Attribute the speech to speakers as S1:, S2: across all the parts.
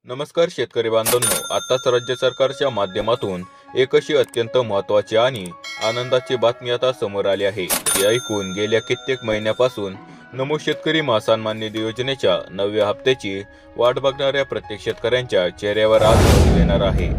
S1: नमस्कार शेतकरी बांधवांनो, आताच राज्य सरकारच्या माध्यमातून एक अशी अत्यंत महत्त्वाची आणि आनंदाची बातमी आता समोर आली आहे. ती ऐकून गेल्या कित्येक महिन्यापासून नमो शेतकरी महासन्मान निधी योजनेच्या 9व्या हप्त्याची वाट बघणाऱ्या प्रत्येक शेतकऱ्यांच्या चेहऱ्यावर आज हसू येणार आहे.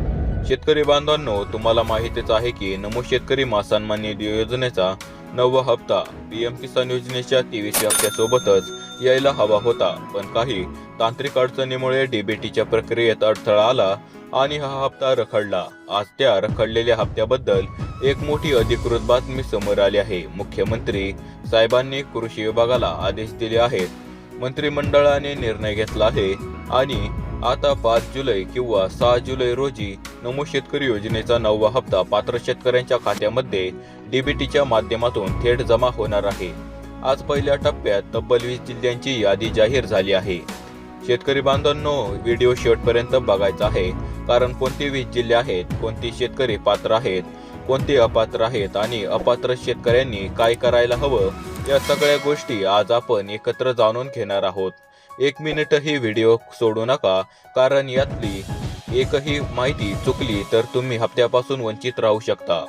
S1: शेतकरी बांधवांनो, तुम्हाला माहितीच आहे की नमो शेतकरी महासन्मान निधी योजनेचा 9वा हप्ता पीएम किसान योजनेच्या 23व्या हप्त्यासोबतच यायला हवा होता, पण काही तांत्रिक अडचणीमुळे डीबीटीच्या प्रक्रियेत अडथळा आला आणि हा हप्ता रखडला. आज त्या रखडलेल्या हप्त्याबद्दल एक मोठी अधिकृत बातमी समोर आली आहे. मुख्यमंत्री साहेबांनी कृषी विभागाला आदेश दिले आहेत. मंत्रिमंडळाने निर्णय घेतला आहे आणि आता 5 जुलै किंवा 6 जुलै रोजी नमो शेतकरी योजनेचा 9वा हप्ता पात्र शेतकऱ्यांच्या खात्यामध्ये डीबीटीच्या माध्यमातून थेट जमा होणार आहे. आज पहिल्या टप्प्यात तब्बल 20 जिल्ह्यांची यादी जाहीर झाली आहे. शेतकरी बांधवांनो, व्हिडिओ शेवटपर्यंत बघायचा आहे, कारण कोणते 20 जिल्हे आहेत, कोणते शेतकरी पात्र आहेत, कोणते अपात्र आहेत आणि अपात्र शेतकऱ्यांनी काय करायला हवं, या सगळ्या गोष्टी आज आपण एकत्र जाणून घेणार आहोत. 1 मिनिटही व्हिडिओ सोडू नका, कारण यातली एकही माहिती चुकली तर तुम्ही हप्त्यापासून वंचित राहू शकता.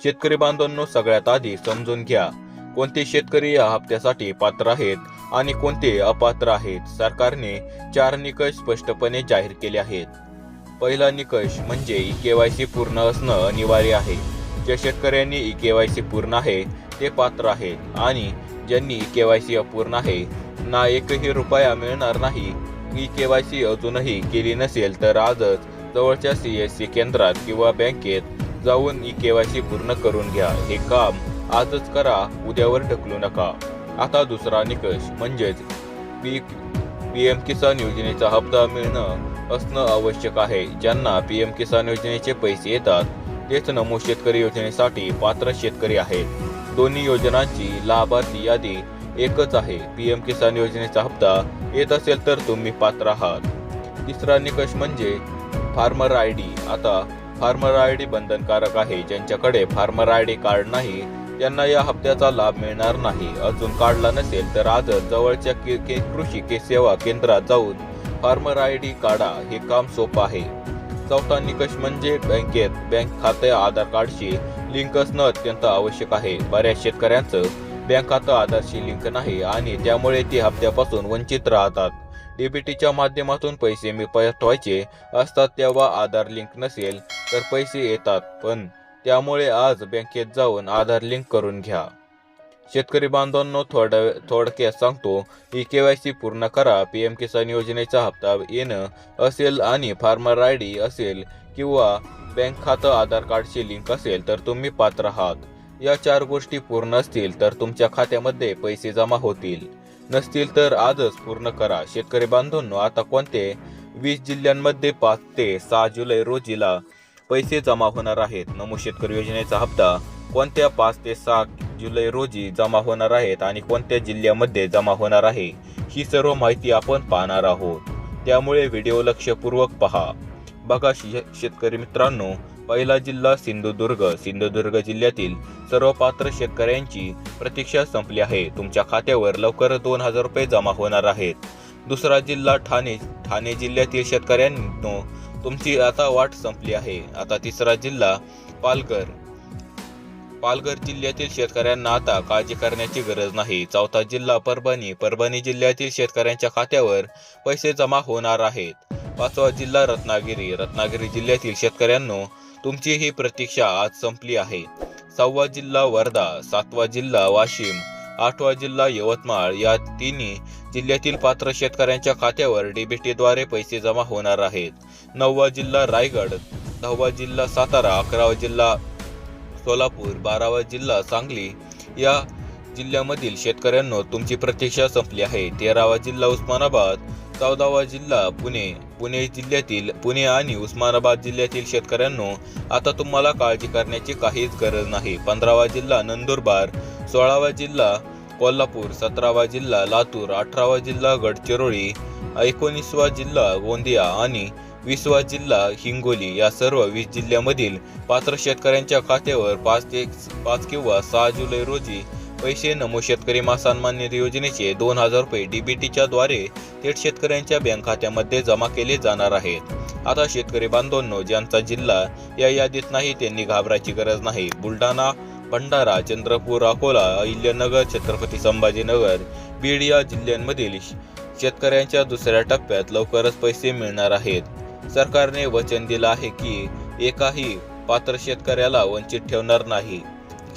S1: शेतकरी बांधवांनो, सगळ्यात आधी समजून घ्या कोणते शेतकरी या हप्त्यासाठी पात्र आहेत आणि कोणते अपात्र आहेत. सरकारने 4 निकष स्पष्टपणे जाहीर केले आहेत. पहिला निकष म्हणजे केवायसी पूर्ण असणं अनिवार्य आहे. ज्या शेतकऱ्यांनी केवायसी पूर्ण आहे ते पात्र आहेत आणि ज्यांनी केवायसी अपूर्ण आहे ना एकही रुपया मिळणार नाही. केवायसी अजूनही केली नसेल तर आजच जवळच्या सीएससी केंद्रात किंवा बँकेत जाऊन केवायसी पूर्ण करून घ्या. हे काम आजच करा, उद्यावर ढकलू नका. आता दुसरा निकष म्हणजेच पीएम किसान योजनेचा हप्ता मिळणं असणं आवश्यक आहे. ज्यांना पीएम किसान योजनेचे पैसे येतात तेच नमो शेतकरी योजनेसाठी पात्र शेतकरी आहेत. दोन्ही योजनांची लाभार्थी यादी एकच आहे. पीएम किसान योजनेचा हप्ता येत असेल तर तुम्ही पात्र आहात. तिसरा निकष म्हणजे फार्मर आयडी. आता फार्मर आयडी बंधनकारक आहे. ज्यांच्याकडे फार्मर आयडी कार्ड नाही त्यांना या हप्त्याचा लाभ मिळणार नाही. अजून काढला नसेल तर आजच जवळच्या कृषी सेवा केंद्रात जाऊन फार्मर आयडी काढा. हे काम सोपं आहे. चौथा निकष म्हणजे बँक खाते आधार कार्डशी लिंक असणं अत्यंत आवश्यक आहे. बऱ्याच शेतकऱ्यांचं बँक खातं आधारशी लिंक नाही आणि त्यामुळे ते हप्त्यापासून वंचित राहतात. डीबीटीच्या माध्यमातून पैसे पाठवायचे असतात तेव्हा आधार लिंक नसेल तर पैसे येतात, पण त्यामुळे आज बँकेत जाऊन आधार लिंक करून घ्या. शेतकरी बांधवांनो, थोडक्यात सांगतो, केवायसी पूर्ण करा. पीएम किसान योजनेचा हप्ता येणं असेल आणि फार्मर आयडी असेल किंवा बँक खातं आधार कार्डशी लिंक असेल तर तुम्ही पात्र आहात. या 4 गोष्टी पूर्ण असतील तर तुमच्या खात्यामध्ये पैसे जमा होतील. नसतील तर आजच पूर्ण करा. शेतकरी बांधवांनो, आता कोणते 20 जिल्ह्यांमध्ये 5 ते 6 जुलै रोजीला पैसे जमा होणार आहेत. नमो शेतकरी योजनेचा हप्ता कोणत्या 5 ते 6 जुलै रोजी जमा होणार आहेत आणि कोणत्या जिल्ह्यामध्ये जमा होणार आहे, ही सर्व माहिती आपण पाहणार आहोत. त्यामुळे व्हिडिओ लक्षपूर्वक पहा. बघा शेतकरी मित्रांनो, पहिला जिल्हा सिंधुदुर्ग जिल्ह्यातील सर्व पात्र शेतकऱ्यांची प्रतीक्षा संपली आहे. तुमच्या खात्यावर लवकर 2000 रुपये जमा होणार आहेत. दुसरा जिल्हा ठाणे जिल्ह्यातील शेतकऱ्यांनो, तुमची आता वाट संपली आहे. आता तिसरा जिल्हा पालघर जिल्ह्यातील शेतकऱ्यांना आता काळजी करण्याची गरज नाही. चौथा जिल्हा परभणी जिल्ह्यातील शेतकऱ्यांच्या खात्यावर पैसे जमा होणार आहेत. 5वा जिल्हा रत्नागिरी जिल्ह्यातील शेतकऱ्यांनो, तुमची ही प्रतीक्षा आज संपली आहे. 6वा जिल्हा वर्धा, 7वा जिल्हा वाशिम, 8वा जिल्हा यवतमाळ या तिन्ही जिल्ह्यातील पात्र शेतकऱ्यांच्या खात्यावर डीबीटीद्वारे पैसे जमा होणार आहेत. 9वा जिल्हा रायगड, 10वा जिल्हा सातारा, 11वा जिल्हा सोलापूर, 12वा जिल्हा सांगली या जिल्ह्यामधील शेतकऱ्यांनो, तुमची प्रतीक्षा संपली आहे. 13वा जिल्हा उस्मानाबाद, 14वा जिल्हा पुणे आणि उस्मानाबाद जिल्ह्यातील शेतकऱ्यांनो, आता तुम्हाला काळजी करण्याची काहीच गरज नाही. 15वा जिल्हा नंदुरबार, 16वा जिल्हा कोल्हापूर, 17वा जिल्हा लातूर, 18वा जिल्हा गडचिरोली, 19वा जिल्हा गोंदिया आणि 20वा जिल्हा हिंगोली या सर्व 20 जिल्ह्यामधील पात्र शेतकऱ्यांच्या खात्यावर 5 किंवा 6 जुलै रोजी पैसे नमो शेतकरी सन्मान निधी योजनेचे 2,000 रुपये डीबीटीच्या द्वारे थेट शेतकऱ्यांच्या बँक खात्यामध्ये जमा केले जाणार आहेत। आता शेतकरी बांधवांनो, ज्यांचा जिल्हा या यादीत नाही त्यांनी घाबरायची गरज नाही। बुलढाणा, भंडारा, चंद्रपूर, अकोला, अहिल्यानगर, छत्रपती संभाजीनगर, बीड या जिल्ह्यांमधील शेतकऱ्यांच्या दुसऱ्या टप्प्यात लवकरच पैसे मिळणार आहेत। सरकारने वचन दिलं आहे की एकाही पात्र शेतकऱ्याला वंचित ठेवणार नाही।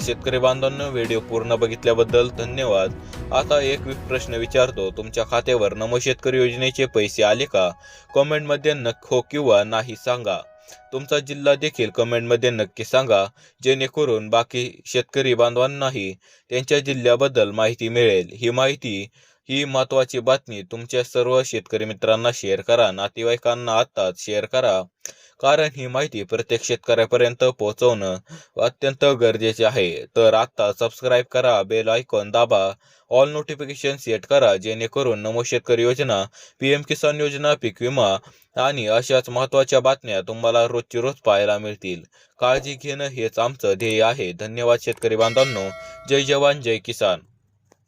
S1: शेतकरी बांधवांनो, व्हिडिओ पूर्ण बघितल्याबद्दल धन्यवाद। आता एक प्रश्न विचारतो, तुमच्या खात्यावर नमो शेतकरी योजनेचे पैसे आले का? कमेंटमध्ये हो किंवा नाही सांगा। तुमचा जिल्हा देखील कमेंटमध्ये नक्की सांगा, जेणेकरून बाकी शेतकरी बांधवांनाही त्यांच्या जिल्ह्याबद्दल माहिती मिळेल। ही महत्त्वाची बातमी तुमच्या सर्व शेतकरी मित्रांना शेअर करा, नातेवाईकांना आताच शेअर करा, कारण ही माहिती प्रत्येक शेतकऱ्यापर्यंत पोहोचवणं अत्यंत गरजेचे आहे। तर आता सबस्क्राईब करा, बेल आयकॉन दाबा, ऑल नोटिफिकेशन सेट करा, जेणेकरून नमो शेतकरी योजना, PM किसान योजना, पीक विमा आणि अशाच महत्त्वाच्या बातम्या तुम्हाला रोजची रोज पाहायला मिळतील। काळजी घेणं हेच आमचं ध्येय आहे। धन्यवाद शेतकरी बांधवांनो। जय जवान, जय किसान।